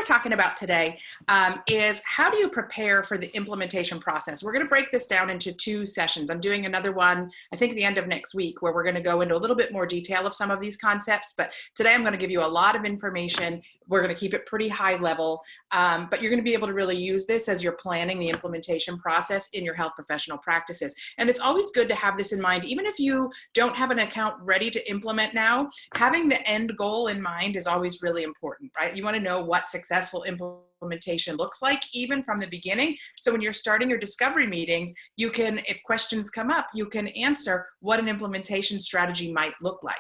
we're talking about today is how do you prepare for the implementation process? We're going to break this down into 2 sessions. I'm doing another one, I think, at the end of next week, where we're going to go into a little bit more detail of some of these concepts. But today I'm going to give you a lot of information. We're going to keep it pretty high level, but you're going to be able to really use this as you're planning the implementation process in your health professional practices. And it's always good to have this in mind, even if you don't have an account ready to implement now. Having the end goal in mind is always really important, right? You want to know what successful implementation looks like, even from the beginning. So when you're starting your discovery meetings, you can, if questions come up, you can answer what an implementation strategy might look like.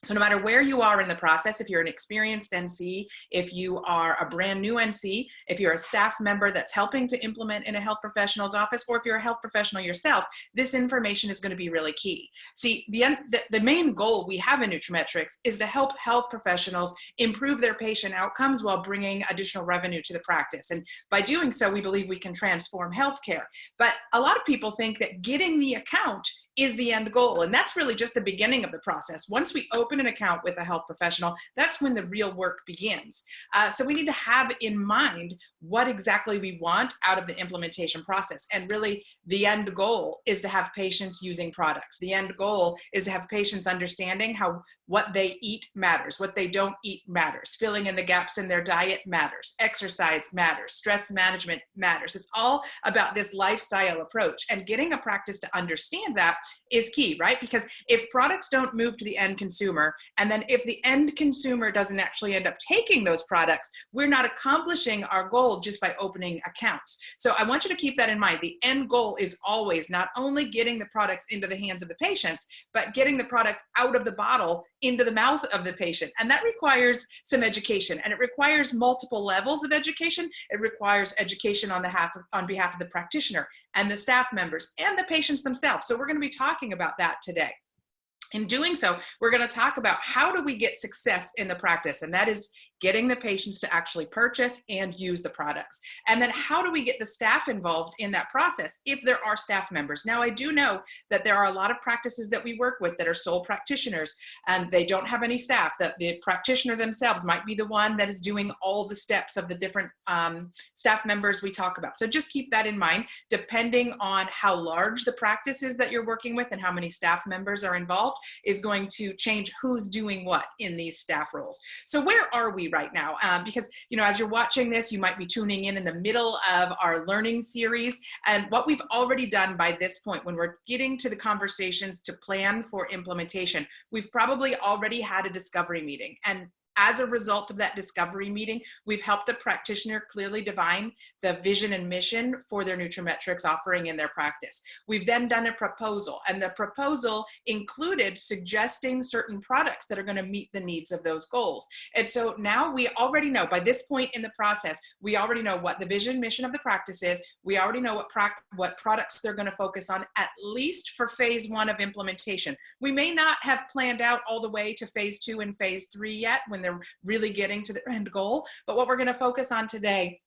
So no matter where you are in the process, if you're an experienced NC, if you are a brand new NC, if you're a staff member that's helping to implement in a health professional's office, or if you're a health professional yourself, this information is going to be really key. See, the main goal we have in nutrimetrics is to help health professionals improve their patient outcomes while bringing additional revenue to the practice. And by doing so, we believe we can transform healthcare. But a lot of people think that getting the account is the end goal. And that's really just the beginning of the process. Once we open an account with a health professional, that's when the real work begins. So we need to have in mind what exactly we want out of the implementation process. And really the end goal is to have patients using products. The end goal is to have patients understanding how what they eat matters, what they don't eat matters, filling in the gaps in their diet matters, exercise matters, stress management matters. It's all about this lifestyle approach, and getting a practice to understand that is key, right? Because if products don't move to the end consumer, and then if the end consumer doesn't actually end up taking those products, we're not accomplishing our goal just by opening accounts. So I want you to keep that in mind. The end goal is always not only getting the products into the hands of the patients, but getting the product out of the bottle into the mouth of the patient. And that requires some education, and it requires multiple levels of education. It requires education on behalf of the practitioner and the staff members and the patients themselves. So we're going to be talking about that today. In doing so, we're going to talk about how do we get success in the practice, and that is getting the patients to actually purchase and use the products. And then how do we get the staff involved in that process if there are staff members? Now, I do know that there are a lot of practices that we work with that are sole practitioners, and they don't have any staff, that the practitioner themselves might be the one that is doing all the steps of the different staff members we talk about. So just keep that in mind. Depending on how large the practice is that you're working with and how many staff members are involved is going to change who's doing what in these staff roles. So where are we right now? Because, you know, as you're watching this, you might be tuning in the middle of our learning series. And what we've already done by this point, when we're getting to the conversations to plan for implementation, we've probably already had a discovery meeting. And as a result of that discovery meeting, we've helped the practitioner clearly define the vision and mission for their nutrimetrics offering in their practice. We've then done a proposal, and the proposal included suggesting certain products that are going to meet the needs of those goals. And so now we already know, by this point in the process, we already know what the vision mission of the practice is. We already know what products they're going to focus on, at least for phase 1 of implementation. We may not have planned out all the way to phase 2 and phase 3 yet, when they're really getting to the end goal. But what we're going to focus on today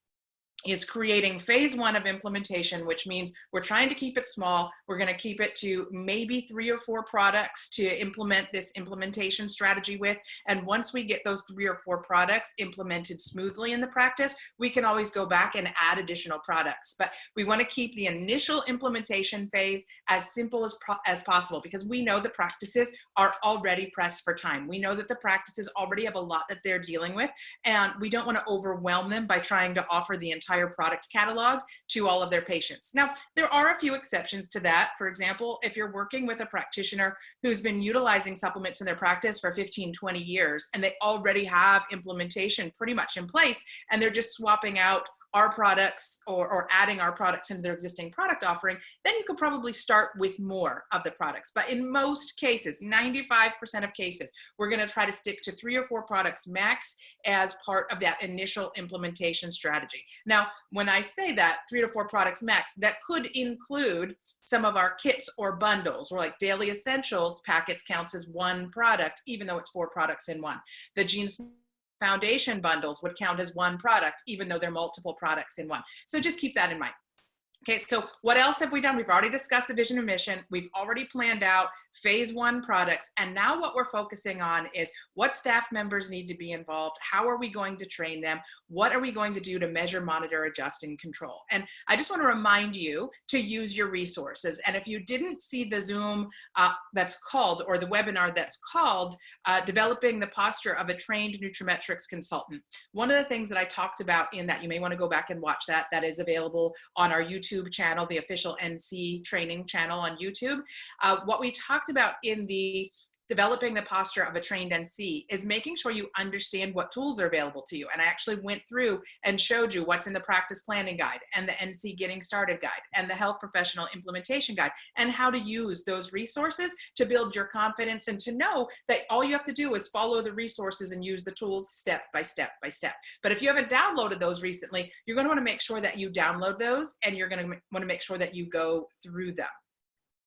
is creating phase 1 of implementation, which means we're trying to keep it small. We're going to keep it to maybe 3 or 4 products to implement this implementation strategy with. And once we get those 3 or 4 products implemented smoothly in the practice, we can always go back and add additional products. But we want to keep the initial implementation phase as simple as possible, because we know the practices are already pressed for time. We know that the practices already have a lot that they're dealing with, and we don't want to overwhelm them by trying to offer the entire product catalog to all of their patients. Now, there are a few exceptions to that. For example, if you're working with a practitioner who's been utilizing supplements in their practice for 15, 20 years, and they already have implementation pretty much in place, and they're just swapping out our products or adding our products into their existing product offering, then you could probably start with more of the products. But in most cases, 95% of cases, we're going to try to stick to 3 or 4 products max as part of that initial implementation strategy. Now, when I say that 3 to 4 products max, that could include some of our kits or bundles, or like daily essentials packets counts as 1 product, even though it's 4 products in one. The Genes Foundation bundles would count as 1 product, even though they're multiple products in one. So just keep that in mind. Okay, so what else have we done? We've already discussed the vision and mission. We've already planned out phase 1 products. And now what we're focusing on is what staff members need to be involved. How are we going to train them? What are we going to do to measure, monitor, adjust, and control? And I just want to remind you to use your resources. And if you didn't see the Zoom that's called, or the webinar that's called, Developing the Posture of a Trained Nutrimetrics Consultant, one of the things that I talked about in that, you may want to go back and watch that. That is available on our YouTube channel, the official NC training channel on YouTube. What we talked about in the Developing the Posture of a Trained NC is making sure you understand what tools are available to you. And I actually went through and showed you what's in the practice planning guide and the NC getting started guide and the health professional implementation guide, and how to use those resources to build your confidence and to know that all you have to do is follow the resources and use the tools step by step by step. But if you haven't downloaded those recently, you're going to want to make sure that you download those, and you're going to want to make sure that you go through them.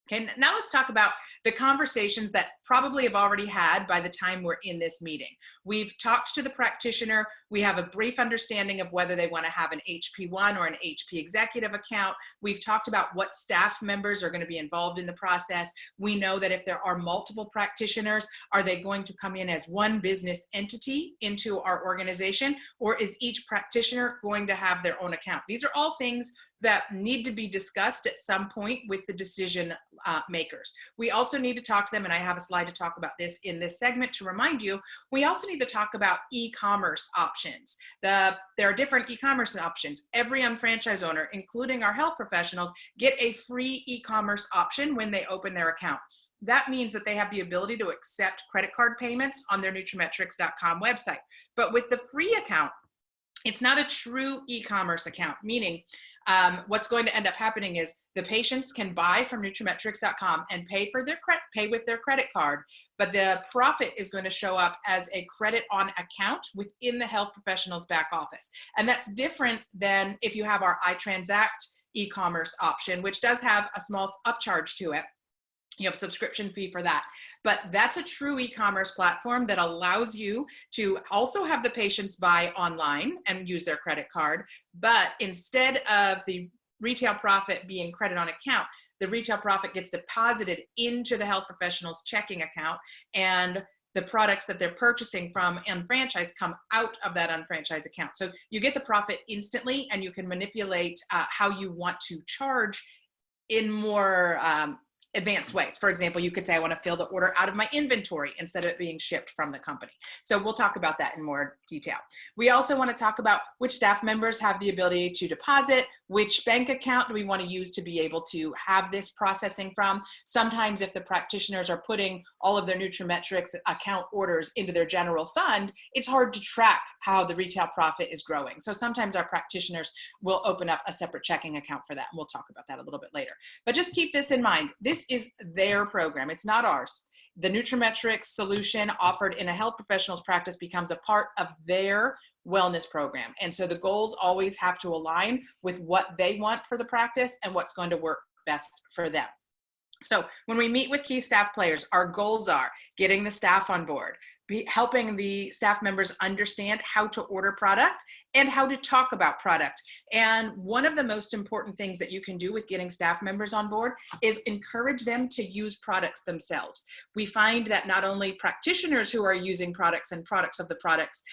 Okay, now let's talk about the conversations that probably have already had by the time we're in this meeting. We've talked to the practitioner. We have a brief understanding of whether they want to have an HP1 or an HP executive account. We've talked about what staff members are going to be involved in the process. We know that if there are multiple practitioners, are they going to come in as one business entity into our organization, or is each practitioner going to have their own account? These are all things that need to be discussed at some point with the decision makers. We also need to talk to them, and I have a slide to talk about this in this segment to remind you, we also need to talk about e-commerce options. There are different e-commerce options. Every unfranchised owner, including our health professionals, get a free e-commerce option when they open their account. That means that they have the ability to accept credit card payments on their nutrametrix.com website. But with the free account, it's not a true e-commerce account, meaning what's going to end up happening is the patients can buy from nutrametrix.com and pay with their credit card, but the profit is going to show up as a credit on account within the health professional's back office. And that's different than if you have our iTransact e-commerce option, which does have a small upcharge to it. You have a subscription fee for that. But that's a true e-commerce platform that allows you to also have the patients buy online and use their credit card. But instead of the retail profit being credit on account, the retail profit gets deposited into the health professional's checking account, and the products that they're purchasing from unfranchised come out of that unfranchised account. So you get the profit instantly, and you can manipulate how you want to charge in more advanced ways. For example, you could say, I want to fill the order out of my inventory instead of it being shipped from the company. So we'll talk about that in more detail. We also want to talk about which staff members have the ability to deposit, which bank account do we want to use to be able to have this processing from. Sometimes if the practitioners are putting all of their nutrimetrics account orders into their general fund, it's hard to track how the retail profit is growing. So sometimes our practitioners will open up a separate checking account for that. And we'll talk about that a little bit later. But just keep this in mind. This is their program. It's not ours. The nutrimetrics solution offered in a health professional's practice becomes a part of their wellness program. And so the goals always have to align with what they want for the practice and what's going to work best for them. So when we meet with key staff players, our goals are getting the staff on board, helping the staff members understand how to order product and how to talk about product. And one of the most important things that you can do with getting staff members on board is encourage them to use products themselves. We find that not only practitioners who are using products and products of the products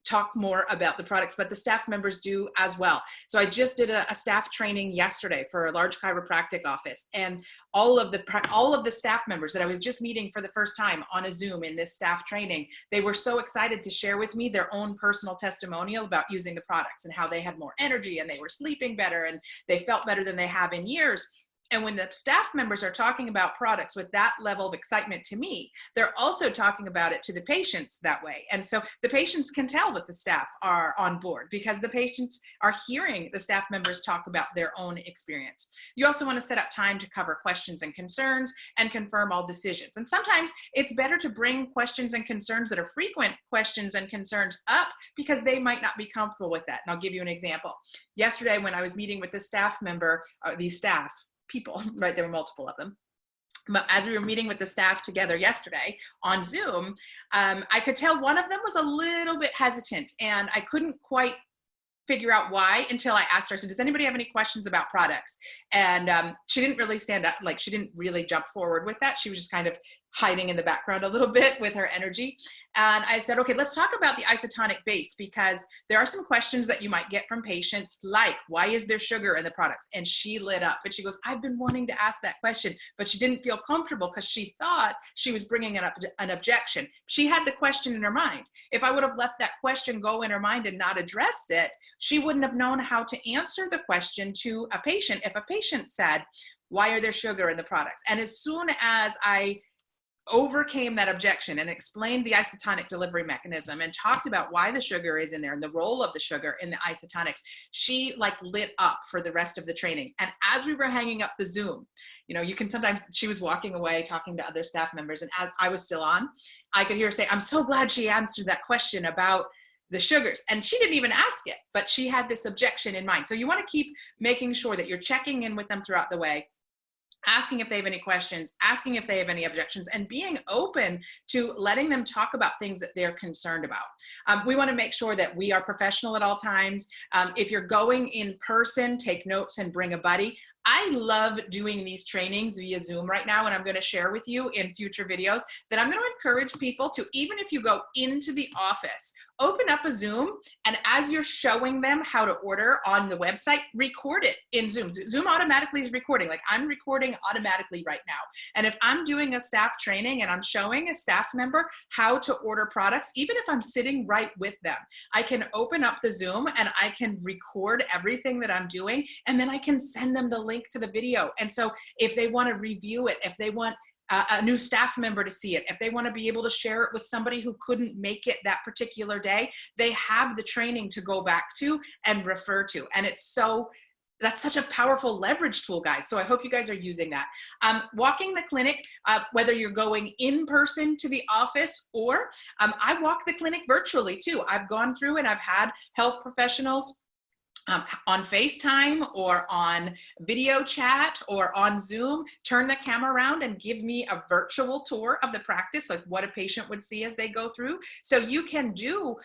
talk more about the products, but the staff members do as well. So I just did a staff training yesterday for a large chiropractic office, and all of the staff members that I was just meeting for the first time on a Zoom in this staff training, they were so excited to share with me their own personal testimonial about using the products and how they had more energy and they were sleeping better and they felt better than they have in years. And when the staff members are talking about products with that level of excitement to me, they're also talking about it to the patients that way. And so the patients can tell that the staff are on board because the patients are hearing the staff members talk about their own experience. You also want to set up time to cover questions and concerns and confirm all decisions. And sometimes it's better to bring questions and concerns that are frequent questions and concerns up because they might not be comfortable with that. And I'll give you an example. Yesterday, when I was meeting with the staff member, these staff people, right? There were multiple of them. But as we were meeting with the staff together yesterday on Zoom, I could tell one of them was a little bit hesitant and I couldn't quite figure out why until I asked her, so does anybody have any questions about products? And she didn't really stand up, like she didn't really jump forward with that. She was just kind of hiding in the background a little bit with her energy. And I said, okay, let's talk about the isotonic base, because there are some questions that you might get from patients, like, why is there sugar in the products? And she lit up and she goes, I've been wanting to ask that question, but she didn't feel comfortable because she thought she was bringing up an objection. She had the question in her mind. If I would have let that question go in her mind and not addressed it, she wouldn't have known how to answer the question to a patient if a patient said, why are there sugar in the products? And as soon as I overcame that objection and explained the isotonic delivery mechanism and talked about why the sugar is in there and the role of the sugar in the isotonics, she like lit up for the rest of the training. And as we were hanging up the Zoom, you know, you can sometimes, she was walking away talking to other staff members, and as I was still on, I could hear her say, I'm so glad she answered that question about the sugars. And she didn't even ask it, but she had this objection in mind. So you want to keep making sure that you're checking in with them throughout the way, asking if they have any questions, asking if they have any objections, and being open to letting them talk about things that they're concerned about. We want to make sure that we are professional at all times. If you're going in person, take notes and bring a buddy. I love doing these trainings via Zoom right now, and I'm going to share with you in future videos that I'm going to encourage people to, even if you go into the office, open up a Zoom, and as you're showing them how to order on the website, record it in Zoom. Zoom automatically is recording. Like, I'm recording automatically right now. And if I'm doing a staff training and I'm showing a staff member how to order products, even if I'm sitting right with them, I can open up the Zoom and I can record everything that I'm doing, and then I can send them the link to the video. And so if they want to review it, if they want a new staff member to see it, if they want to be able to share it with somebody who couldn't make it that particular day, they have the training to go back to and refer to. And that's such a powerful leverage tool, guys. So I hope you guys are using that. Walking the clinic, whether you're going in person to the office or I walk the clinic virtually too. I've gone through and I've had health professionals on FaceTime or on video chat or on Zoom, turn the camera around and give me a virtual tour of the practice, like what a patient would see as they go through. So you can do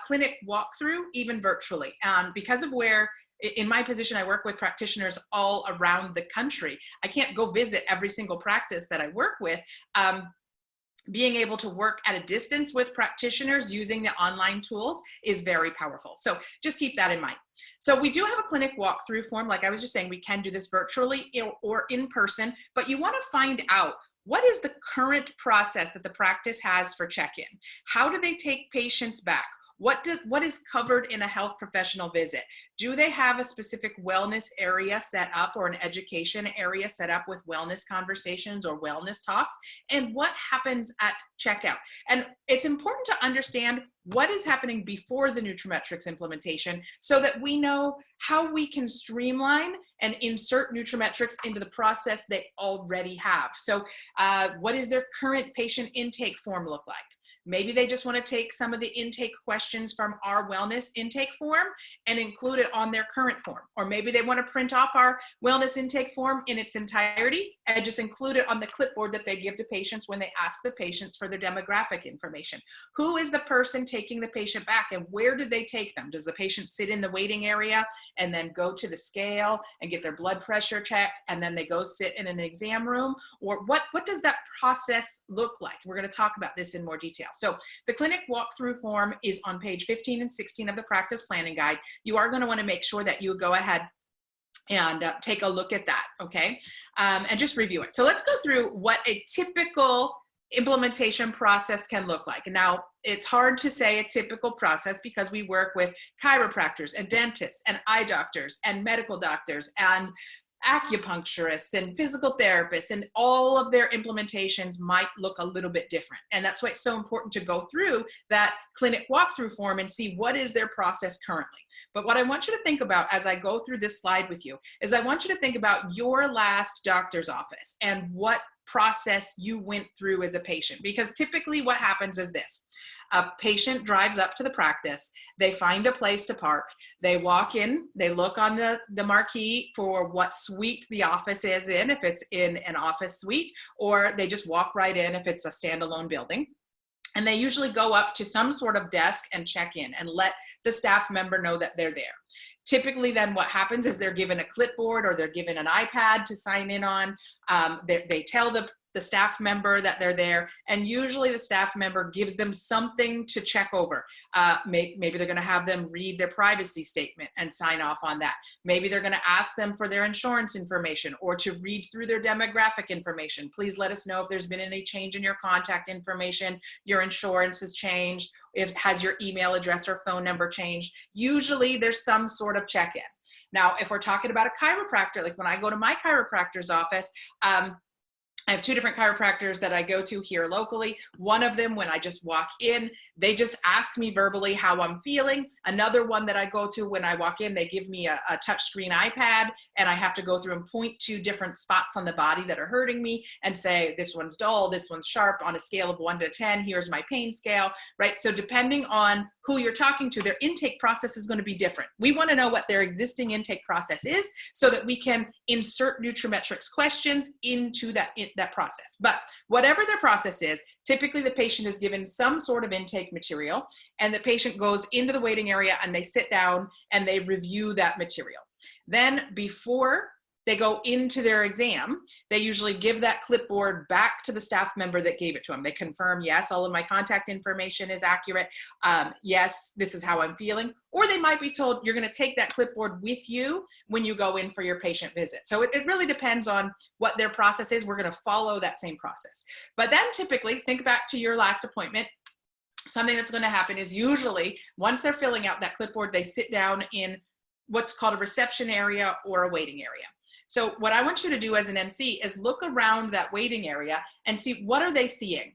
clinic walkthrough even virtually. Because of where, in my position, I work with practitioners all around the country. I can't go visit every single practice that I work with. Being able to work at a distance with practitioners using the online tools is very powerful. So just keep that in mind. So we do have a clinic walkthrough form. Like I was just saying, we can do this virtually or in person, but you want to find out, what is the current process that the practice has for check-in? How do they take patients back? What is covered in a health professional visit? Do they have a specific wellness area set up or an education area set up with wellness conversations or wellness talks? And what happens at checkout? And it's important to understand what is happening before the nutrimetrics implementation so that we know how we can streamline and insert nutrimetrics into the process they already have. So what is their current patient intake form look like? Maybe they just want to take some of the intake questions from our wellness intake form and include it on their current form. Or maybe they want to print off our wellness intake form in its entirety and just include it on the clipboard that they give to patients when they ask the patients for their demographic information. Who is the person taking the patient back, and where do they take them? Does the patient sit in the waiting area and then go to the scale and get their blood pressure checked, and then they go sit in an exam room? Or what does that process look like? We're going to talk about this in more detail. So the clinic walkthrough form is on page 15 and 16 of the practice planning guide. You are going to want to make sure that you go ahead and take a look at that, okay? And just review it. So let's go through what a typical implementation process can look like. Now, it's hard to say a typical process because we work with chiropractors and dentists and eye doctors and medical doctors and acupuncturists and physical therapists, and all of their implementations might look a little bit different. And that's why it's so important to go through that clinic walkthrough form and see what is their process currently. But what I want you to think about as I go through this slide with you is I want you to think about your last doctor's office and what process you went through as a patient. Because typically what happens is this: a patient drives up to the practice, they find a place to park, they walk in, they look on the marquee for what suite the office is in, if it's in an office suite, or they just walk right in if it's a standalone building. And they usually go up to some sort of desk and check in and let the staff member know that they're there. Typically then what happens is they're given a clipboard or they're given an iPad to sign in on. They tell the staff member that they're there, and usually the staff member gives them something to check over. Maybe they're going to have them read their privacy statement and sign off on that. Maybe they're going to ask them for their insurance information or to read through their demographic information. Please let us know if there's been any change in your contact information, your insurance has changed, if has your email address or phone number changed. Usually there's some sort of check-in. Now, if we're talking about a chiropractor, like when I go to my chiropractor's office, I have two different chiropractors that I go to here locally. One of them, when I just walk in, they just ask me verbally how I'm feeling. Another one that I go to, when I walk in, they give me a touchscreen iPad, and I have to go through and point to different spots on the body that are hurting me and say, this one's dull, this one's sharp, on a scale of 1 to 10, here's my pain scale, right? So depending on who you're talking to, their intake process is going to be different. We want to know what their existing intake process is so that we can insert nutrimetrics questions into that process. But whatever their process is, typically the patient is given some sort of intake material, and the patient goes into the waiting area and they sit down and they review that material. Then before they go into their exam, they usually give that clipboard back to the staff member that gave it to them. They confirm, yes, all of my contact information is accurate. Yes, this is how I'm feeling. Or they might be told, you're going to take that clipboard with you when you go in for your patient visit. So it really depends on what their process is. We're going to follow that same process. But then typically, think back to your last appointment. Something that's going to happen is usually once they're filling out that clipboard, they sit down in what's called a reception area or a waiting area. So what I want you to do as an MC is look around that waiting area and see, what are they seeing?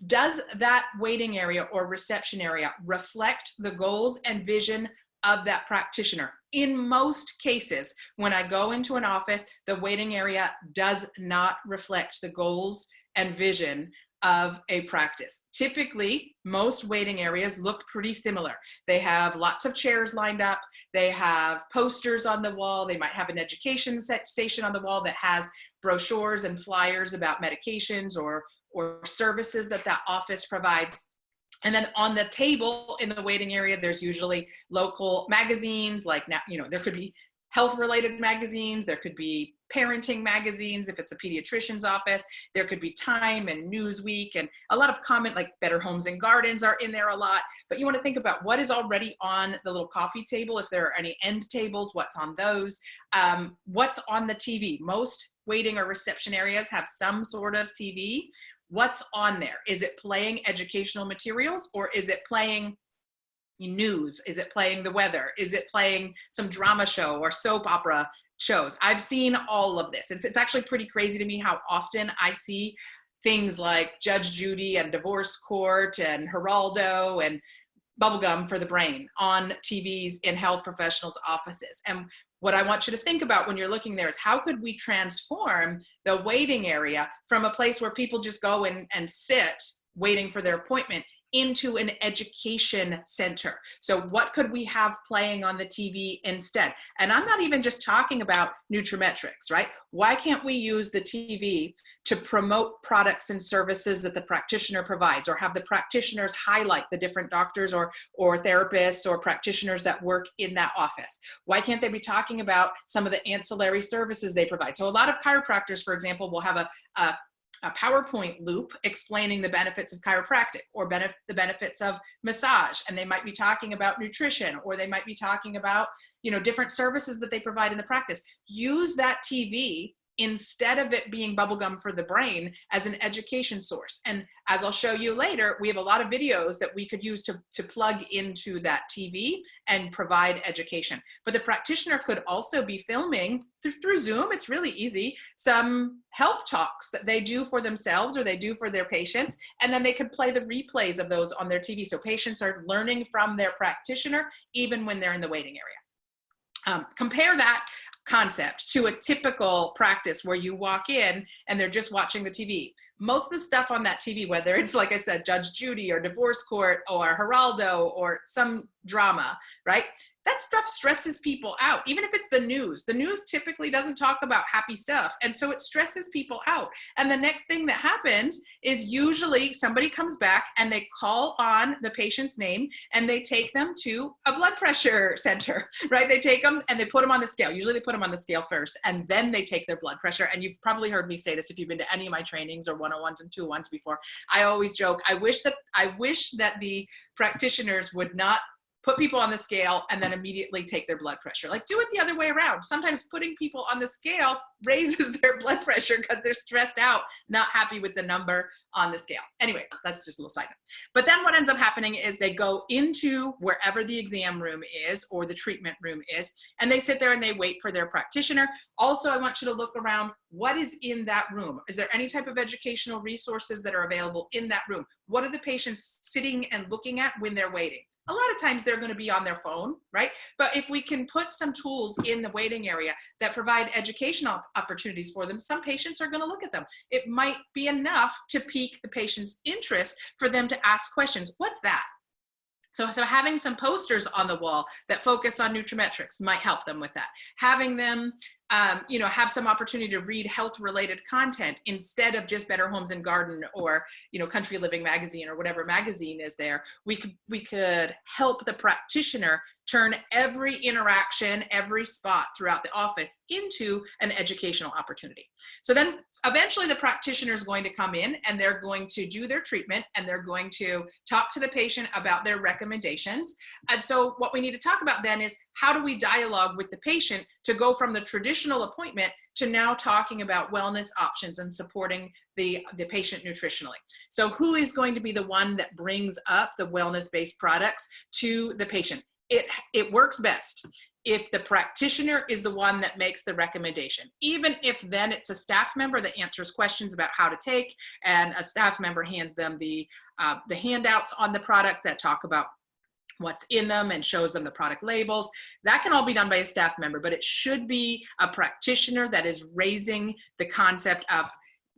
Does that waiting area or reception area reflect the goals and vision of that practitioner? In most cases, when I go into an office, the waiting area does not reflect the goals and vision of a practice. Typically, most waiting areas look pretty similar. They have lots of chairs lined up. They have posters on the wall. They might have an education station on the wall that has brochures and flyers about medications or services that office provides. And then on the table in the waiting area, there's usually local magazines, like, there could be health-related magazines, there could be parenting magazines if it's a pediatrician's office, there could be Time and Newsweek, and a lot of comment, like Better Homes and Gardens are in there a lot. But you want to think about what is already on the little coffee table, if there are any end tables, what's on those, what's on the TV. Most waiting or reception areas have some sort of TV. What's on there? Is it playing educational materials, or is it playing news? Is it playing the weather? Is it playing some drama show or soap opera shows? I've seen all of this. It's actually pretty crazy to me how often I see things like Judge Judy and Divorce Court and Geraldo and Bubblegum for the Brain on TVs in health professionals' offices. And what I want you to think about when you're looking there is, how could we transform the waiting area from a place where people just go in and sit waiting for their appointment into an education center? So what could we have playing on the TV instead? And I'm not even just talking about nutrimetrics, right? Why can't we use the TV to promote products and services that the practitioner provides, or have the practitioners highlight the different doctors or therapists or practitioners that work in that office? Why can't they be talking about some of the ancillary services they provide? So a lot of chiropractors, for example, will have a PowerPoint loop explaining the benefits of chiropractic or the benefits of massage. And they might be talking about nutrition, or they might be talking about, different services that they provide in the practice. Use that TV instead of it being bubblegum for the brain as an education source. And as I'll show you later, we have a lot of videos that we could use to plug into that TV and provide education. But the practitioner could also be filming through Zoom. It's really easy. Some health talks that they do for themselves or they do for their patients, and then they could play the replays of those on their TV. So patients are learning from their practitioner even when they're in the waiting area. Compare that concept to a typical practice where you walk in and they're just watching the TV. Most of the stuff on that TV, whether it's, like I said, Judge Judy or Divorce Court or Geraldo or some drama, right? that stuff stresses people out. Even if it's the news typically doesn't talk about happy stuff. And so it stresses people out. And the next thing that happens is usually somebody comes back and they call on the patient's name and they take them to a blood pressure center, right? They take them and they put them on the scale. Usually they put them on the scale first and then they take their blood pressure. And you've probably heard me say this if you've been to any of my trainings or 101s and 201s before. I always joke, I wish that the practitioners would not put people on the scale and then immediately take their blood pressure. Like, do it the other way around. Sometimes putting people on the scale raises their blood pressure because they're stressed out, not happy with the number on the scale. Anyway, that's just a little side note. But then what ends up happening is they go into wherever the exam room is or the treatment room is, and they sit there and they wait for their practitioner. Also, I want you to look around, what is in that room? Is there any type of educational resources that are available in that room? What are the patients sitting and looking at when they're waiting? A lot of times they're going to be on their phone, right? But if we can put some tools in the waiting area that provide educational opportunities for them, some patients are going to look at them. It might be enough to pique the patient's interest for them to ask questions. What's that? So having some posters on the wall that focus on nutrimetrics might help them with that. Having them, have some opportunity to read health-related content instead of just Better Homes and Garden or, Country Living Magazine or whatever magazine is there. We could help the practitioner turn every interaction, every spot throughout the office into an educational opportunity. So then eventually the practitioner is going to come in and they're going to do their treatment and they're going to talk to the patient about their recommendations. And so what we need to talk about then is how do we dialogue with the patient to go from the traditional appointment to now talking about wellness options and supporting the patient nutritionally. So who is going to be the one that brings up the wellness-based products to the patient? It works best if the practitioner is the one that makes the recommendation, even if then it's a staff member that answers questions about how to take, and a staff member hands them the handouts on the product that talk about what's in them and shows them the product labels. That can all be done by a staff member, but it should be a practitioner that is raising the concept of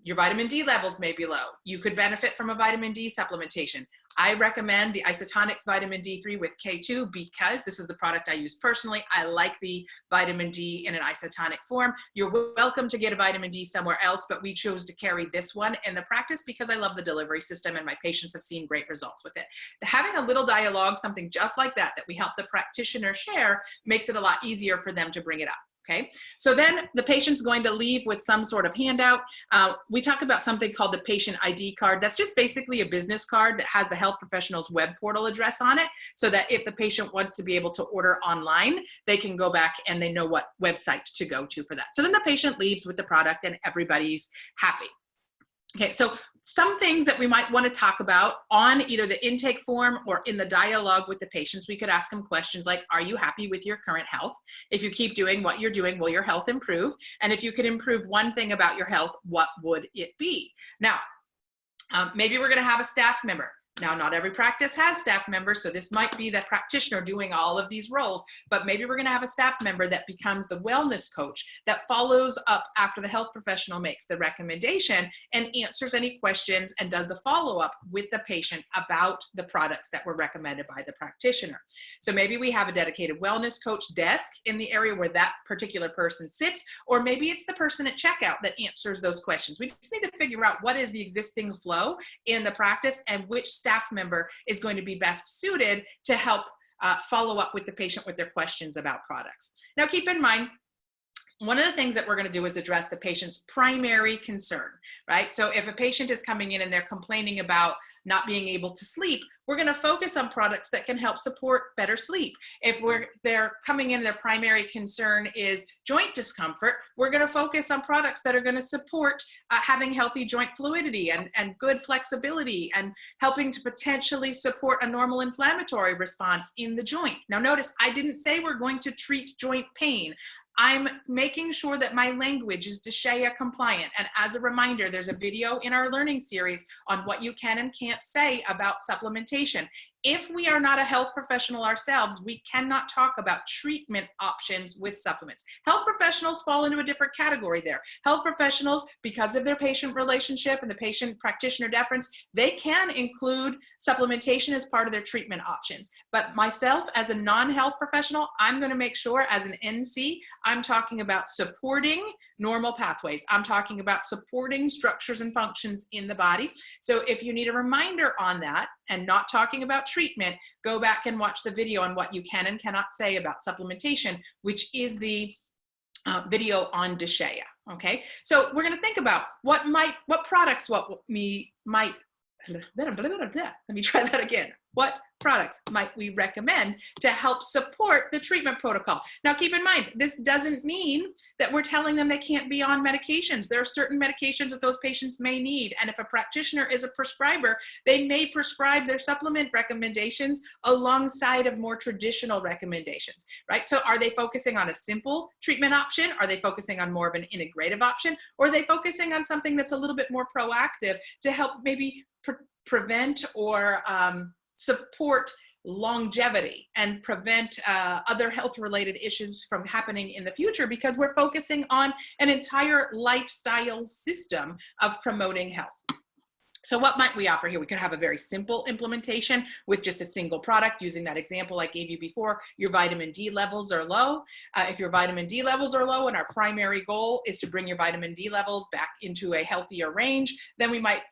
your vitamin D levels may be low. You could benefit from a vitamin D supplementation. I recommend the Isotonics Vitamin D3 with K2 because this is the product I use personally. I like the vitamin D in an isotonic form. You're welcome to get a vitamin D somewhere else, but we chose to carry this one in the practice because I love the delivery system and my patients have seen great results with it. Having a little dialogue, something just like that we help the practitioner share, makes it a lot easier for them to bring it up. Okay, so then the patient's going to leave with some sort of handout. We talk about something called the patient ID card. That's just basically a business card that has the health professional's web portal address on it, so that if the patient wants to be able to order online, they can go back and they know what website to go to for that. So then the patient leaves with the product and everybody's happy. Okay, so some things that we might want to talk about on either the intake form or in the dialogue with the patients, we could ask them questions like, are you happy with your current health? If you keep doing what you're doing, will your health improve? And if you could improve one thing about your health, what would it be? Now, maybe we're going to have a staff member. Now, not every practice has staff members, so this might be the practitioner doing all of these roles, but maybe we're going to have a staff member that becomes the wellness coach that follows up after the health professional makes the recommendation and answers any questions and does the follow-up with the patient about the products that were recommended by the practitioner. So maybe we have a dedicated wellness coach desk in the area where that particular person sits, or maybe it's the person at checkout that answers those questions. We just need to figure out what is the existing flow in the practice and which staff member is going to be best suited to help follow up with the patient with their questions about products. Now, keep in mind, one of the things that we're going to do is address the patient's primary concern, right? So if a patient is coming in and they're complaining about not being able to sleep, we're going to focus on products that can help support better sleep. If they're coming in, their primary concern is joint discomfort, we're going to focus on products that are going to support having healthy joint fluidity and good flexibility and helping to potentially support a normal inflammatory response in the joint. Now notice, I didn't say we're going to treat joint pain. I'm making sure that my language is DSHEA compliant. And as a reminder, there's a video in our learning series on what you can and can't say about supplementation. If we are not a health professional ourselves, we cannot talk about treatment options with supplements. Health professionals fall into a different category there. Health professionals, because of their patient relationship and the patient-practitioner deference, they can include supplementation as part of their treatment options. But myself, as a non-health professional, I'm going to make sure as an NC, I'm talking about supporting normal pathways. I'm talking about supporting structures and functions in the body. So if you need a reminder on that and not talking about treatment, go back and watch the video on what you can and cannot say about supplementation, which is the video on DSHEA. Okay, so we're going to think about what products, let me try that again. What products might we recommend to help support the treatment protocol? Now, keep in mind, this doesn't mean that we're telling them they can't be on medications. There are certain medications that those patients may need. And if a practitioner is a prescriber, they may prescribe their supplement recommendations alongside of more traditional recommendations, right? So are they focusing on a simple treatment option? Are they focusing on more of an integrative option? Or are they focusing on something that's a little bit more proactive to help maybe prevent or support longevity and prevent other health-related issues from happening in the future, because we're focusing on an entire lifestyle system of promoting health. So what might we offer here? We could have a very simple implementation with just a single product, using that example I gave you before. Your vitamin D levels are low. If your vitamin D levels are low and our primary goal is to bring your vitamin D levels back into a healthier range, then we might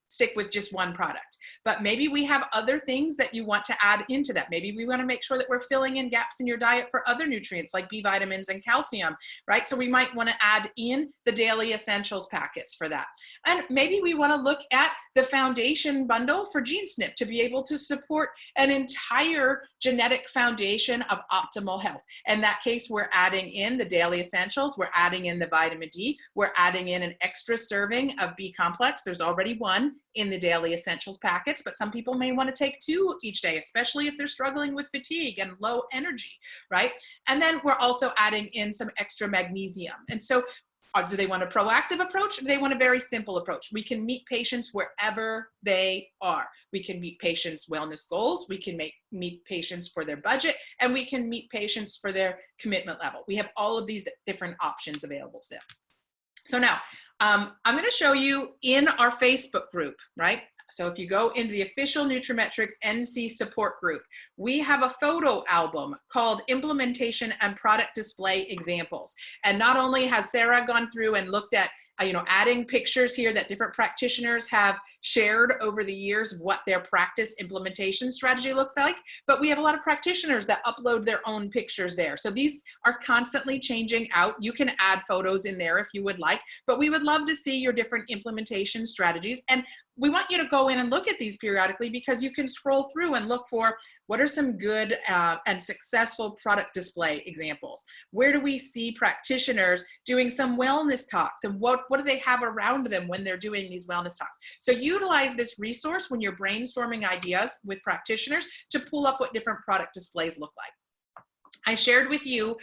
stick with just one product. But maybe we have other things that you want to add into that. Maybe we want to make sure that we're filling in gaps in your diet for other nutrients like B vitamins and calcium, right? So we might want to add in the daily essentials packets for that. And maybe we want to look at the foundation bundle for GeneSNP to be able to support an entire genetic foundation of optimal health. In that case, we're adding in the daily essentials, we're adding in the vitamin D, we're adding in an extra serving of B complex. There's already one in the daily essentials packets, but some people may want to take 2 each day, especially if they're struggling with fatigue and low energy, right? And then we're also adding in some extra magnesium. And so do they want a proactive approach, or do they want a very simple approach? We can meet patients wherever they are. We can meet patients' wellness goals, we can meet patients for their budget, and we can meet patients for their commitment level. We have all of these different options available to them. So now, I'm going to show you in our Facebook group, right? So if you go into the official Nutrimetrics NC support group, we have a photo album called Implementation and Product Display Examples. And not only has Sarah gone through and looked at adding pictures here that different practitioners have shared over the years of what their practice implementation strategy looks like, but we have a lot of practitioners that upload their own pictures there. So these are constantly changing out. You can add photos in there if you would like, but we would love to see your different implementation strategies. And we want you to go in and look at these periodically, because you can scroll through and look for what are some good and successful product display examples. Where do we see practitioners doing some wellness talks, and what do they have around them when they're doing these wellness talks? So utilize this resource when you're brainstorming ideas with practitioners to pull up what different product displays look like. I shared with you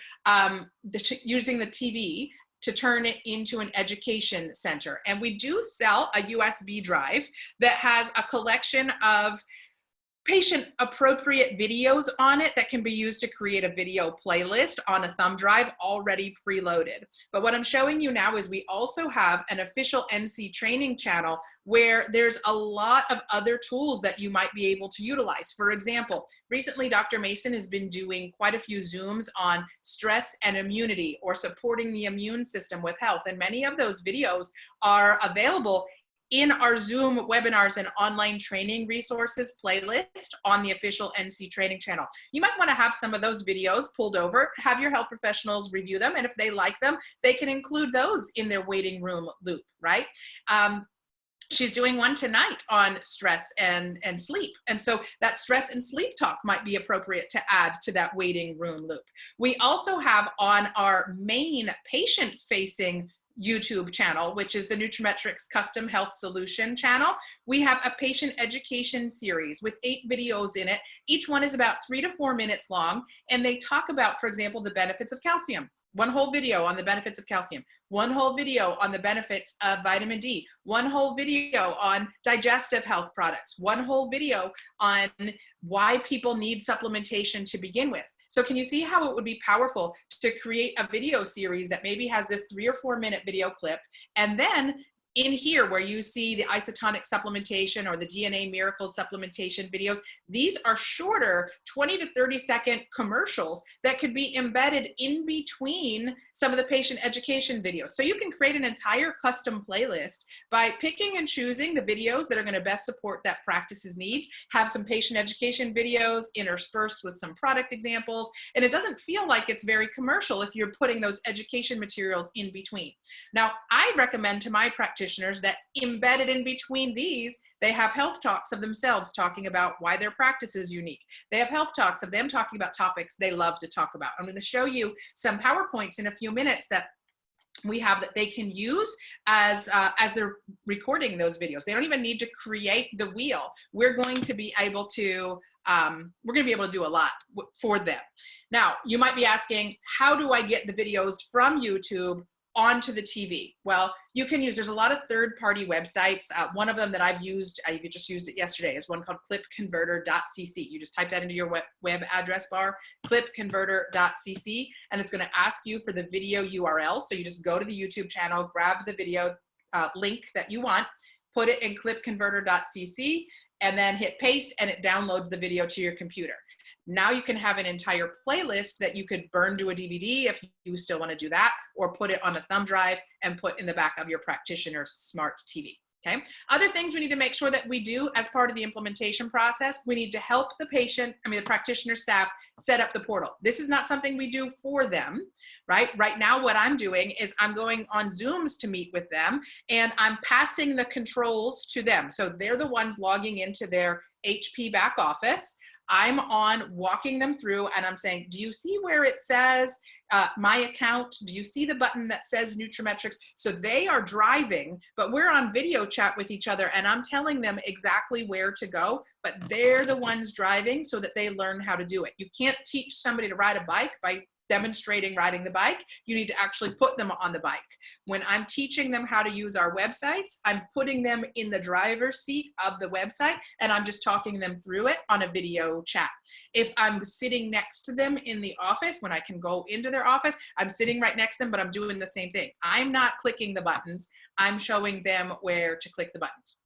using the TV to turn it into an education center. And we do sell a USB drive that has a collection of patient appropriate videos on it that can be used to create a video playlist on a thumb drive already preloaded. But what I'm showing you now is we also have an official NC training channel where there's a lot of other tools that you might be able to utilize. For example, recently Dr. Mason has been doing quite a few Zooms on stress and immunity, or supporting the immune system with health. And many of those videos are available in our Zoom webinars and online training resources playlist on the official NC training channel. You might want to have some of those videos pulled over, have your health professionals review them, and if they like them, they can include those in their waiting room loop, right? She's doing one tonight on stress and sleep. And so that stress and sleep talk might be appropriate to add to that waiting room loop. We also have on our main patient-facing YouTube channel, which is the Nutrimetrics Custom Health Solution channel, we have a patient education series with 8 videos in it. Each one is about 3 to 4 minutes long, and they talk about, for example, the benefits of calcium. One whole video on the benefits of calcium, one whole video on the benefits of vitamin D, one whole video on digestive health products, one whole video on why people need supplementation to begin with. So can you see how it would be powerful to create a video series that maybe has this 3 or 4 minute video clip, and then in here where you see the isotonic supplementation or the DNA Miracles supplementation videos, these are shorter 20 to 30 second commercials that could be embedded in between some of the patient education videos. So you can create an entire custom playlist by picking and choosing the videos that are going to best support that practice's needs, have some patient education videos interspersed with some product examples, and it doesn't feel like it's very commercial if you're putting those education materials in between. Now, I recommend to my practitioners that embedded in between these, they have health talks of themselves talking about why their practice is unique. They have health talks of them talking about topics they love to talk about. I'm going to show you some PowerPoints in a few minutes that we have that they can use as they're recording those videos. They don't even need to create the wheel. We're going to be able to do a lot for them. Now, you might be asking, how do I get the videos from YouTube onto the TV? Well, you can use, there's a lot of third-party websites. One of them that I've used, I just used it yesterday, is one called clipconverter.cc. You just type that into your web address bar, clipconverter.cc, and it's going to ask you for the video URL. So you just go to the YouTube channel, grab the video link that you want, put it in clipconverter.cc, and then hit paste, and it downloads the video to your computer. Now you can have an entire playlist that you could burn to a DVD if you still want to do that, or put it on a thumb drive and put in the back of your practitioner's smart TV. Okay. Other things we need to make sure that we do as part of the implementation process, we need to help the the practitioner staff set up the portal. This is not something we do for them, right? Right now, what I'm doing is I'm going on Zooms to meet with them, and I'm passing the controls to them. So they're the ones logging into their HP back office. I'm on walking them through, and I'm saying, do you see where it says my account? Do you see the button that says nutraMetrix? So they are driving, but we're on video chat with each other, and I'm telling them exactly where to go, but they're the ones driving so that they learn how to do it. You can't teach somebody to ride a bike by demonstrating riding the bike. You need to actually put them on the bike. When I'm teaching them how to use our websites, I'm putting them in the driver's seat of the website, and I'm just talking them through it on a video chat. If I'm sitting next to them in the office, when I can go into their office, I'm sitting right next to them, but I'm doing the same thing. I'm not clicking the buttons. I'm showing them where to click the buttons.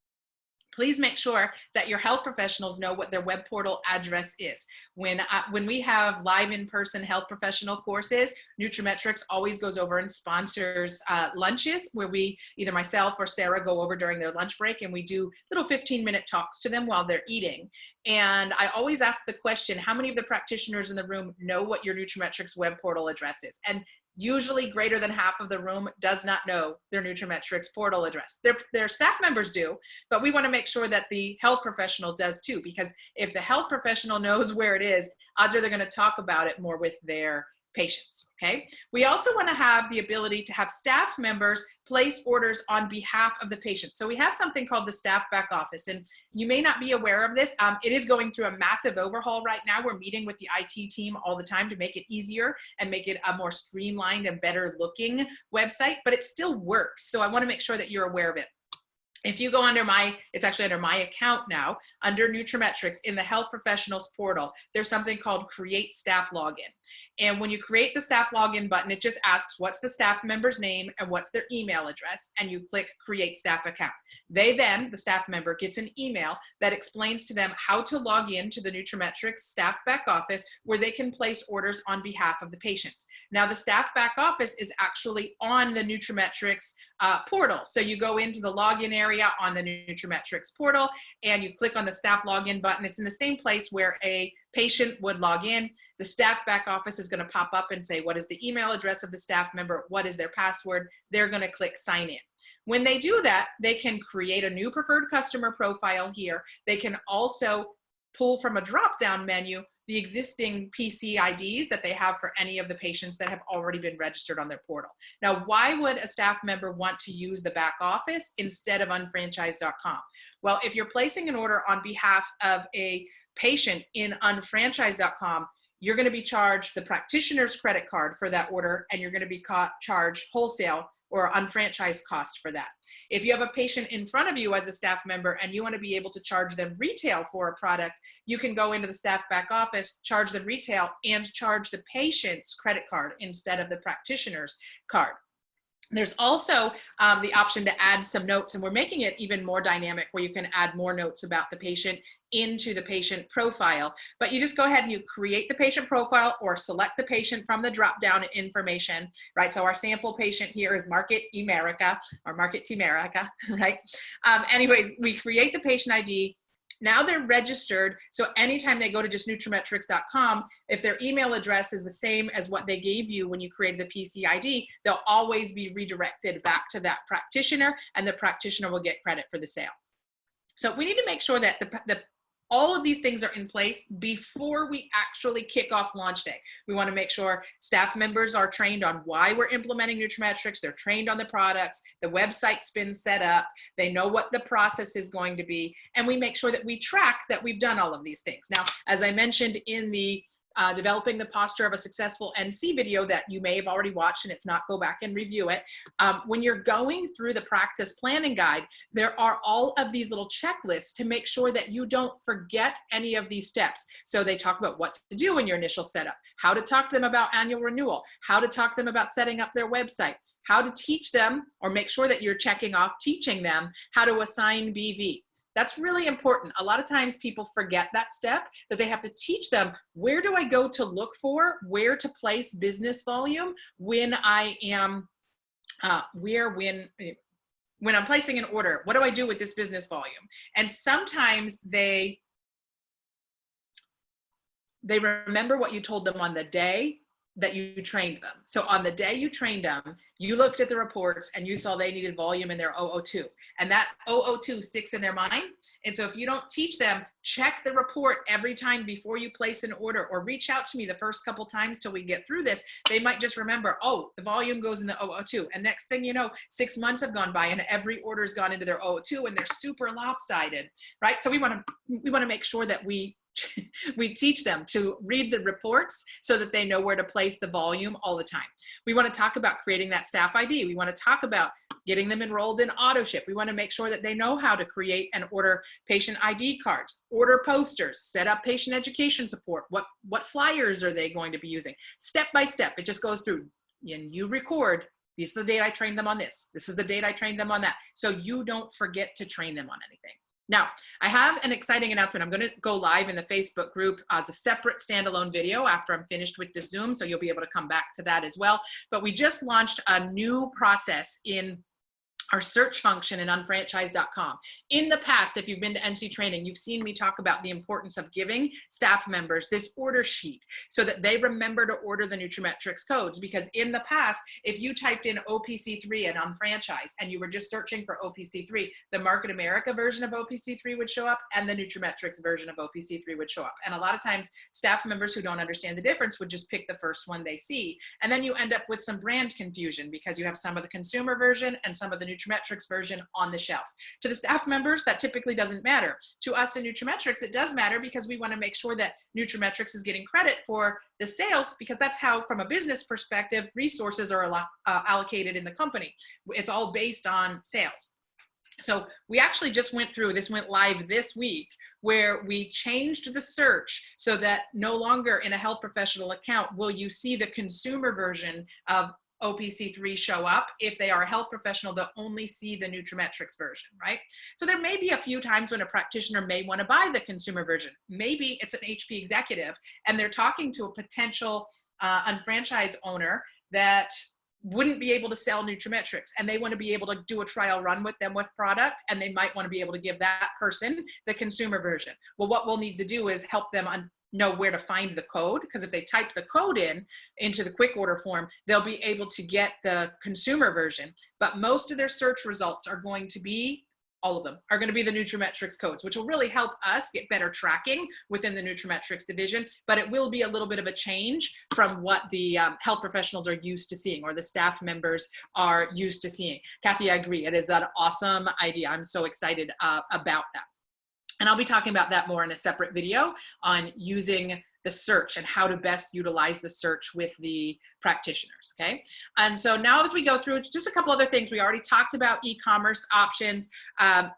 Please make sure that your health professionals know what their web portal address is. When we have live in-person health professional courses, nutrimetrics always goes over and sponsors lunches where we, either myself or Sarah, go over during their lunch break, and we do little 15-minute talks to them while they're eating. And I always ask the question, how many of the practitioners in the room know what your nutrimetrics web portal address is? And usually greater than half of the room does not know their nutrimetrics portal address. Their staff members do, but we want to make sure that the health professional does too, because if the health professional knows where it is, odds are they're going to talk about it more with their patients, okay? We also want to have the ability to have staff members place orders on behalf of the patient. So we have something called the staff back office, and you may not be aware of this. It is going through a massive overhaul right now. We're meeting with the IT team all the time to make it easier and make it a more streamlined and better looking website, but it still works. So I want to make sure that you're aware of it. If you go under it's actually under my account now, under nutrimetrics in the health professionals portal, there's something called create staff login. And when you create the staff login button, it just asks what's the staff member's name and what's their email address, and you click create staff account. The staff member gets an email that explains to them how to log in to the nutrimetrics staff back office where they can place orders on behalf of the patients. Now the staff back office is actually on the nutrimetrics portal. So you go into the login area on the nutrimetrics portal and you click on the staff login button. It's in the same place where a patient would log in. The staff back office is going to pop up and say, what is the email address of the staff member? What is their password? They're going to click sign in. When they do that, they can create a new preferred customer profile here. They can also pull from a drop-down menu the existing PC IDs that they have for any of the patients that have already been registered on their portal. Now, why would a staff member want to use the back office instead of unfranchised.com? Well, if you're placing an order on behalf of a patient in unfranchised.com, you're going to be charged the practitioner's credit card for that order, and you're going to be charged wholesale or unfranchised cost for that. If you have a patient in front of you as a staff member and you want to be able to charge them retail for a product, you can go into the staff back office, charge them retail, and charge the patient's credit card instead of the practitioner's card. There's also the option to add some notes, and we're making it even more dynamic where you can add more notes about the patient into the patient profile. But you just go ahead and you create the patient profile or select the patient from the drop-down information, right? So our sample patient here is Market America or Market America, right? Anyways, we create the patient ID. Now they're registered, so anytime they go to just nutrametrix.com, if their email address is the same as what they gave you when you created the PC ID, they'll always be redirected back to that practitioner, and the practitioner will get credit for the sale. So we need to make sure that all of these things are in place before we actually kick off launch day. We want to make sure staff members are trained on why we're implementing Nutrimetrics. They're trained on the products. The website's been set up. They know what the process is going to be. And we make sure that we track that we've done all of these things. Now, as I mentioned in the developing the posture of a successful NC video that you may have already watched, and if not, go back and review it. When you're going through the practice planning guide, there are all of these little checklists to make sure that you don't forget any of these steps. So they talk about what to do in your initial setup, how to talk to them about annual renewal, how to talk to them about setting up their website, how to teach them or make sure that you're checking off teaching them how to assign BV. That's really important. A lot of times people forget that step, that they have to teach them, where do I go to look for, where to place business volume when I am, when I'm placing an order, what do I do with this business volume? And sometimes they remember what you told them on the day that you trained them. So on the day you trained them, you looked at the reports and you saw they needed volume in their 002, and that 002 sticks in their mind. And so if you don't teach them, check the report every time before you place an order, or reach out to me the first couple times till we get through this, they might just remember, oh, the volume goes in the 002. And next thing you know, 6 months have gone by and every order's gone into their 002 and they're super lopsided, right? So we want to make sure that we teach them to read the reports so that they know where to place the volume all the time. We want to talk about creating that staff ID. We want to talk about getting them enrolled in AutoShip. We want to make sure that they know how to create and order patient ID cards, order posters, set up patient education support. What flyers are they going to be using? Step by step, it just goes through. And you record, this is the date I trained them on this. This is the date I trained them on that. So you don't forget to train them on anything. Now, I have an exciting announcement. I'm going to go live in the Facebook group as a separate standalone video after I'm finished with this Zoom, so you'll be able to come back to that as well. But we just launched a new process in our search function in unfranchised.com. In the past, if you've been to NC training, you've seen me talk about the importance of giving staff members this order sheet so that they remember to order the Nutrimetrics codes. Because in the past, if you typed in OPC3 and unfranchised and you were just searching for OPC3, the Market America version of OPC3 would show up and the Nutrimetrics version of OPC3 would show up. And a lot of times, staff members who don't understand the difference would just pick the first one they see. And then you end up with some brand confusion because you have some of the consumer version and some of the Nutrimetrics version on the shelf. To the staff members, that typically doesn't matter. To us in Nutrimetrics, it does matter because we want to make sure that Nutrimetrics is getting credit for the sales, because that's how, from a business perspective, resources are allocated in the company. It's all based on sales. So we actually just went through, this went live this week, where we changed the search so that no longer in a health professional account will you see the consumer version of OPC3 show up. If they are a health professional, they'll only see the Nutrimetrics version, right? So there may be a few times when a practitioner may want to buy the consumer version. Maybe it's an HP executive and they're talking to a potential unfranchised owner that wouldn't be able to sell Nutrimetrics, and they want to be able to do a trial run with them with product, and they might want to be able to give that person the consumer version. Well, what we'll need to do is help them know where to find the code, because if they type the code into the quick order form, they'll be able to get the consumer version. But most of their search results are going to be all of them are going to be the nutrimetrics codes, which will really help us get better tracking within the nutrimetrics division, but it will be a little bit of a change from what the health professionals are used to seeing, or the staff members are used to seeing. Kathy, I agree. It is an awesome idea. I'm so excited about that. And I'll be talking about that more in a separate video on using the search and how to best utilize the search with the practitioners, okay? And so now as we go through, just a couple other things. We already talked about e-commerce options.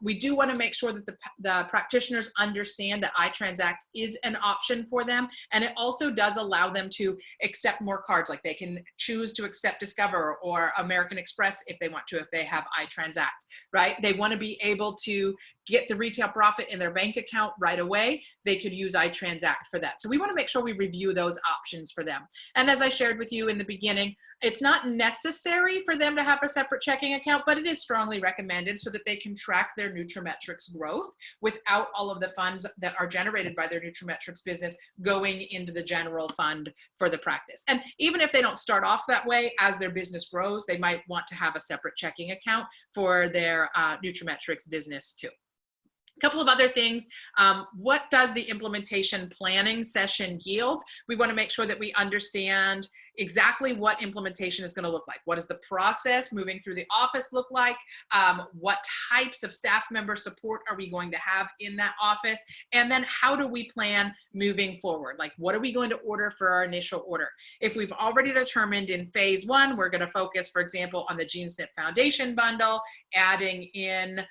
We do want to make sure that the practitioners understand that iTransact is an option for them, and it also does allow them to accept more cards. Like they can choose to accept Discover or American Express if they want to, if they have iTransact, right? They want to be able to get the retail profit in their bank account right away. They could use iTransact for that. So we want to make sure we review those options for them. And as I shared with you in the beginning, it's not necessary for them to have a separate checking account, but it is strongly recommended so that they can track their nutrimetrics growth without all of the funds that are generated by their nutrimetrics business going into the general fund for the practice. And even if they don't start off that way, as their business grows, they might want to have a separate checking account for their nutrimetrics business too. A couple of other things. What does the implementation planning session yield? We want to make sure that we understand exactly what implementation is going to look like. What does the process moving through the office look like? What types of staff member support are we going to have in that office? And then how do we plan moving forward? Like, what are we going to order for our initial order? If we've already determined in phase one, we're going to focus, for example, on the GeneSnip Foundation bundle, adding in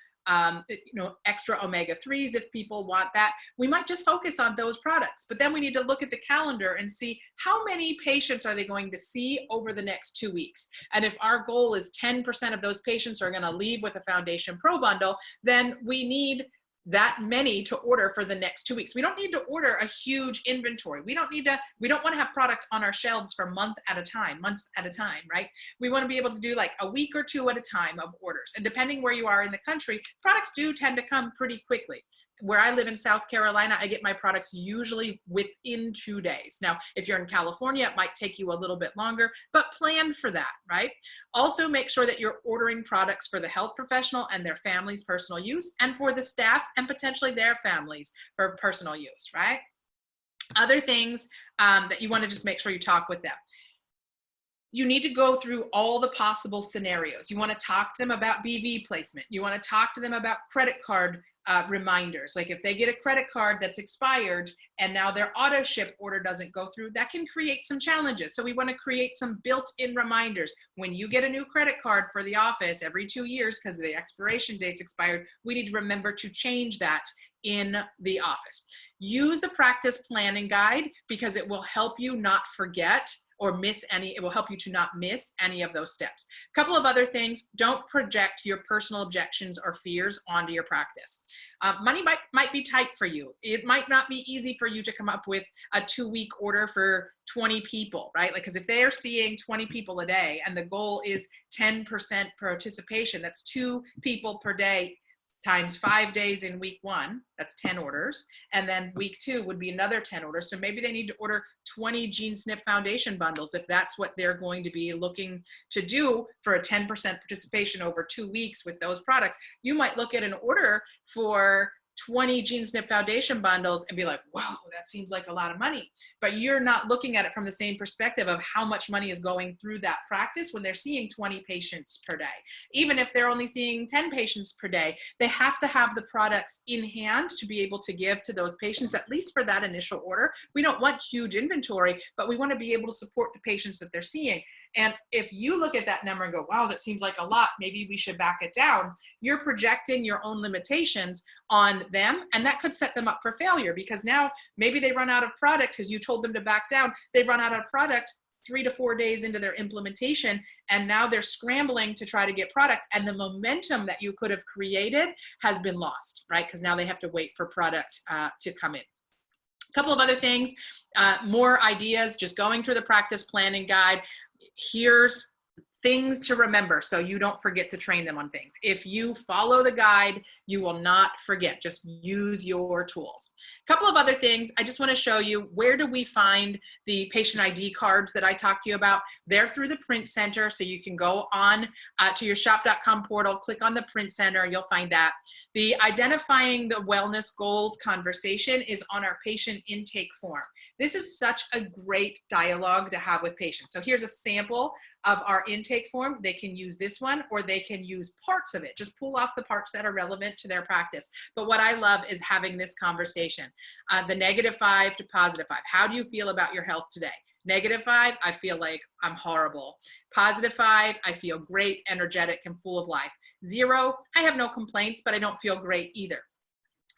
extra omega-3s if people want that. We might just focus on those products, but then we need to look at the calendar and see how many patients are they going to see over the next 2 weeks. And if our goal is 10% of those patients are going to leave with a Foundation Pro bundle, then we need that many to order for the next 2 weeks. We don't need to order a huge inventory. We don't want to have product on our shelves for months at a time, right? We want to be able to do like a week or two at a time of orders. And depending where you are in the country, products do tend to come pretty quickly. Where I live in South Carolina, I get my products usually within 2 days. Now, if you're in California, it might take you a little bit longer, but plan for that, right? Also, make sure that you're ordering products for the health professional and their family's personal use, and for the staff and potentially their families for personal use, right? Other things that you want to just make sure you talk with them. You need to go through all the possible scenarios. You want to talk to them about BV placement. You want to talk to them about credit card reminders. Like if they get a credit card that's expired and now their auto ship order doesn't go through, that can create some challenges. So we want to create some built-in reminders. When you get a new credit card for the office every 2 years because the expiration date's expired, we need to remember to change that in the office. Use the practice planning guide because it will help you not forget or miss any, it will help you to not miss any of those steps. A couple of other things, don't project your personal objections or fears onto your practice. Money might be tight for you. It might not be easy for you to come up with a 2-week order for 20 people, right? Like, because if they are seeing 20 people a day and the goal is 10% participation, that's 2 people per day times 5 days in week 1, that's 10 orders. And then week 2 would be another 10 orders. So maybe they need to order 20 GeneSnip Foundation bundles if that's what they're going to be looking to do for a 10% participation over 2 weeks with those products. You might look at an order for 20 GeneSnip Foundation bundles and be like, whoa, that seems like a lot of money. But you're not looking at it from the same perspective of how much money is going through that practice when they're seeing 20 patients per day. Even if they're only seeing 10 patients per day, they have to have the products in hand to be able to give to those patients, at least for that initial order. We don't want huge inventory, but we want to be able to support the patients that they're seeing. And if you look at that number and go, wow, that seems like a lot, maybe we should back it down, you're projecting your own limitations on them, and that could set them up for failure because now maybe they run out of product because you told them to back down. They run out of product 3 to 4 days into their implementation, and now they're scrambling to try to get product, and the momentum that you could have created has been lost, right? Because now they have to wait for product to come in. A couple of other things, more ideas, just going through the practice planning guide. Here's things to remember so you don't forget to train them on things. If you follow the guide, you will not forget. Just use your tools. A couple of other things. I just want to show you, where do we find the patient ID cards that I talked to you about? They're through the Print Center, so you can go on to your shop.com portal, click on the Print Center, you'll find that. The identifying the wellness goals conversation is on our patient intake form. This is such a great dialogue to have with patients. So here's a sample of our intake form. They can use this one, or they can use parts of it. Just pull off the parts that are relevant to their practice. But what I love is having this conversation. The -5 to +5. How do you feel about your health today? -5, I feel like I'm horrible. +5, I feel great, energetic, and full of life. 0, I have no complaints, but I don't feel great either.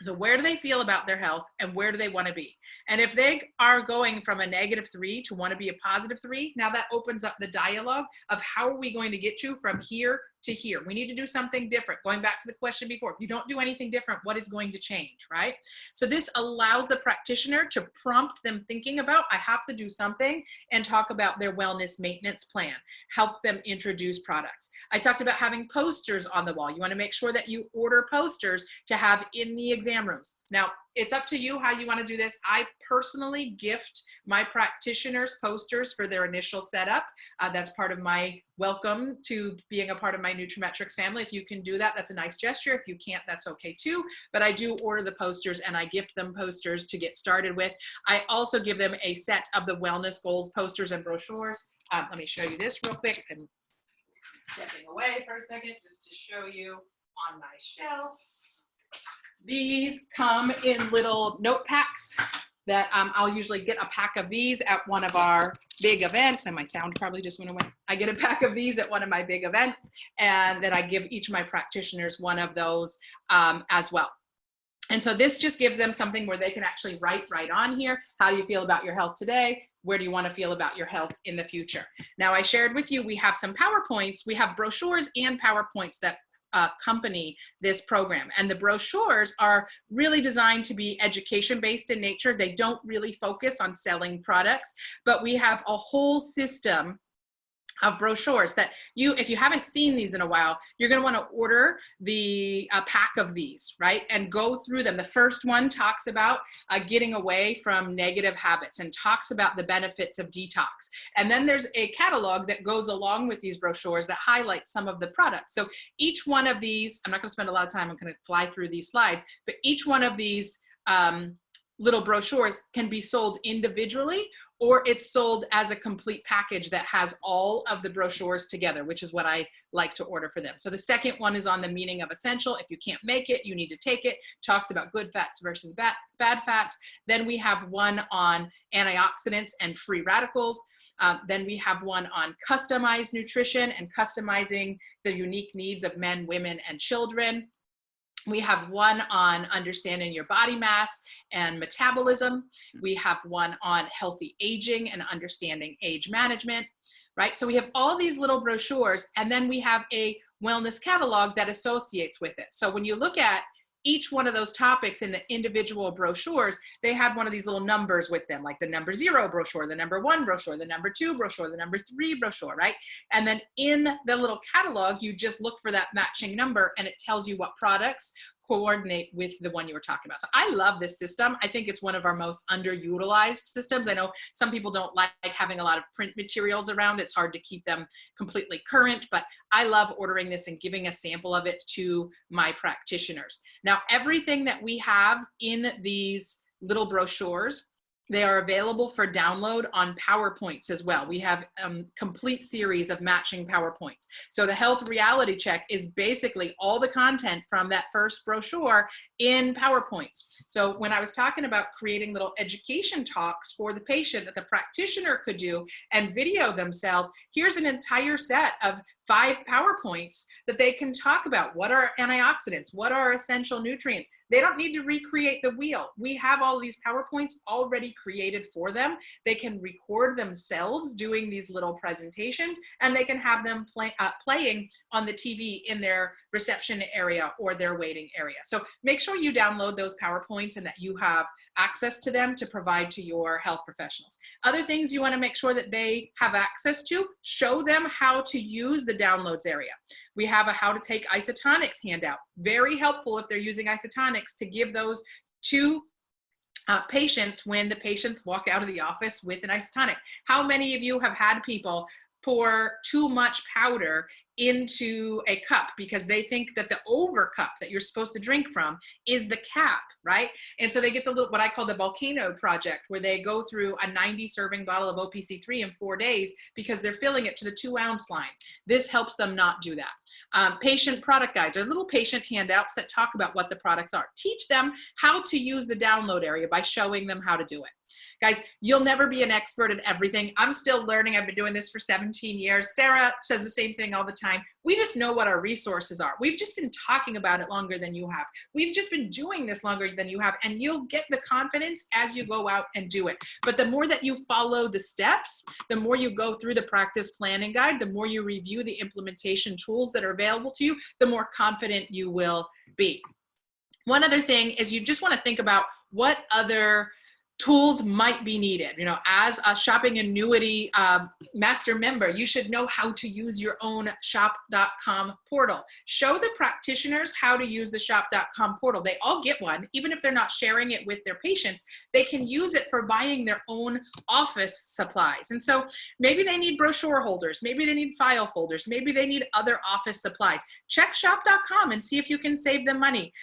So where do they feel about their health, and where do they want to be? And if they are going from a -3 to want to be a +3, now that opens up the dialogue of how are we going to get you from here to here. We need to do something different. Going back to the question before, if you don't do anything different, what is going to change, right? So this allows the practitioner to prompt them thinking about, I have to do something, and talk about their wellness maintenance plan, help them introduce products. I talked about having posters on the wall. You want to make sure that you order posters to have in the exam rooms. Now, it's up to you how you want to do this. I personally gift my practitioners posters for their initial setup. That's part of my welcome to being a part of my nutrimetrics family. If you can do that, that's a nice gesture. If you can't, that's okay too. But I do order the posters, and I gift them posters to get started with. I also give them a set of the wellness goals posters and brochures. Let me show you this real quick. I'm stepping away for a second just to show you on my shelf. These come in little note packs that I'll usually get a pack of these at one of our big events, and my sound probably just went away. I get a pack of these at one of my big events, and then I give each of my practitioners one of those as well. And so this just gives them something where they can actually write right on here. How do you feel about your health today? Where do you want to feel about your health in the future? Now, I shared with you, we have some PowerPoints. We have brochures and PowerPoints that accompany this program. And the brochures are really designed to be education-based in nature. They don't really focus on selling products, but we have a whole system of brochures that if you haven't seen these in a while, you're going to want to order the pack of these, right? And go through them. The first one talks about getting away from negative habits and talks about the benefits of detox. And then there's a catalog that goes along with these brochures that highlights some of the products. So each one of these, I'm not going to spend a lot of time, I'm going to fly through these slides, but each one of these little brochures can be sold individually, or it's sold as a complete package that has all of the brochures together, which is what I like to order for them. So the second one is on the meaning of essential. If you can't make it, you need to take it. Talks about good fats versus bad fats. Then we have one on antioxidants and free radicals. Then we have one on customized nutrition and customizing the unique needs of men, women, and children. We have one on understanding your body mass and metabolism. We have one on healthy aging and understanding age management, right? So we have all these little brochures, and then we have a wellness catalog that associates with it. So when you look at each one of those topics in the individual brochures, they have one of these little numbers with them, like the number 0 brochure, the number 1 brochure, the number 2 brochure, the number 3 brochure, right? And then in the little catalog, you just look for that matching number, and it tells you what products coordinate with the one you were talking about. So I love this system. I think it's one of our most underutilized systems. I know some people don't like having a lot of print materials around. It's hard to keep them completely current, but I love ordering this and giving a sample of it to my practitioners. Now, everything that we have in these little brochures, they are available for download on PowerPoints as well. We have a complete series of matching PowerPoints. So the health reality check is basically all the content from that first brochure in PowerPoints. So when I was talking about creating little education talks for the patient that the practitioner could do and video themselves, here's an entire set of 5 PowerPoints that they can talk about. What are antioxidants? What are essential nutrients? They don't need to recreate the wheel. We have all these PowerPoints already created for them. They can record themselves doing these little presentations, and they can have them playing on the TV in their reception area or their waiting area. So make sure you download those PowerPoints and that you have access to them to provide to your health professionals. Other things you want to make sure that they have access to, show them how to use the downloads area. We have a how to take isotonics handout. Very helpful if they're using isotonics to give those to patients when the patients walk out of the office with an isotonic. How many of you have had people pour too much powder into a cup because they think that the over cup that you're supposed to drink from is the cap, right? And so they get the little, what I call the volcano project, where they go through a 90 serving bottle of OPC3 in 4 days because they're filling it to the 2 ounce line. This helps them not do that. Patient product guides are little patient handouts that talk about what the products are. Teach them how to use the download area by showing them how to do it. Guys, you'll never be an expert at everything. I'm still learning. I've been doing this for 17 years. Sarah says the same thing all the time. We just know what our resources are. We've just been talking about it longer than you have. We've just been doing this longer than you have, and you'll get the confidence as you go out and do it. But the more that you follow the steps, the more you go through the practice planning guide, the more you review the implementation tools that are available to you, the more confident you will be. One other thing is you just want to think about what other tools might be needed. You know, as a shopping annuity master member, you should know how to use your own shop.com portal. Show the practitioners how to use the shop.com portal. They all get one, even if they're not sharing it with their patients. They can use it for buying their own office supplies. And so maybe they need brochure holders, maybe they need file folders, maybe they need other office supplies. Check shop.com and see if you can save them money.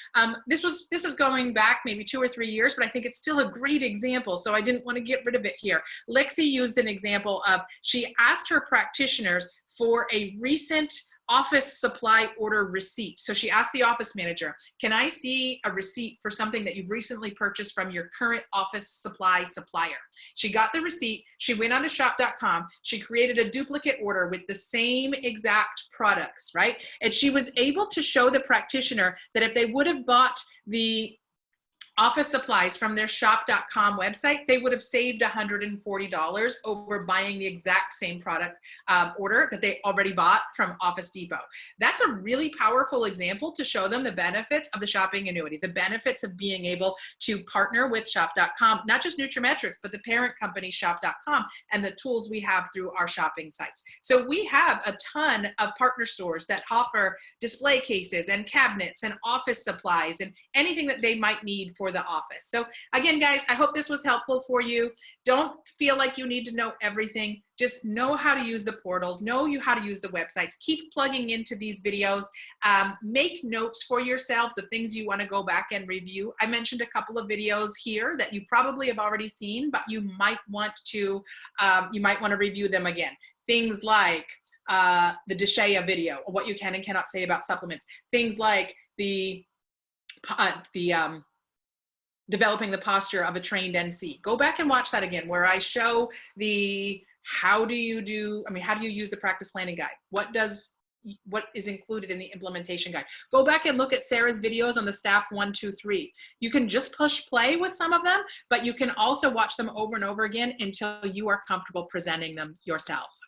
This is going back maybe 2 or 3 years, but I think it's still a great example. So I didn't want to get rid of it here. Lexi used an example of, she asked her practitioners for a recent office supply order receipt. So she asked the office manager, can I see a receipt for something that you've recently purchased from your current office supply supplier? She got the receipt. She went on to shop.com. She created a duplicate order with the same exact products, right? And she was able to show the practitioner that if they would have bought the office supplies from their shop.com website, they would have saved $140 over buying the exact same product order that they already bought from Office Depot. That's a really powerful example to show them the benefits of the shopping annuity, the benefits of being able to partner with shop.com, not just nutraMetrix, but the parent company shop.com and the tools we have through our shopping sites. So we have a ton of partner stores that offer display cases and cabinets and office supplies and anything that they might need for the office. So again, guys, I hope this was helpful for you. Don't feel like you need to know everything. Just know how to use the portals, know how to use the websites. Keep plugging into these videos. Make notes for yourselves of things you want to go back and review. I mentioned a couple of videos here that you probably have already seen, but you might want to review them again. Things like the DSHEA video, or what you can and cannot say about supplements. Things like the developing the posture of a trained NC. Go back and watch that again, where I show the how do you use the practice planning guide? What is included in the implementation guide? Go back and look at Sarah's videos on the staff 1, 2, 3. You can just push play with some of them, but you can also watch them over and over again until you are comfortable presenting them yourselves.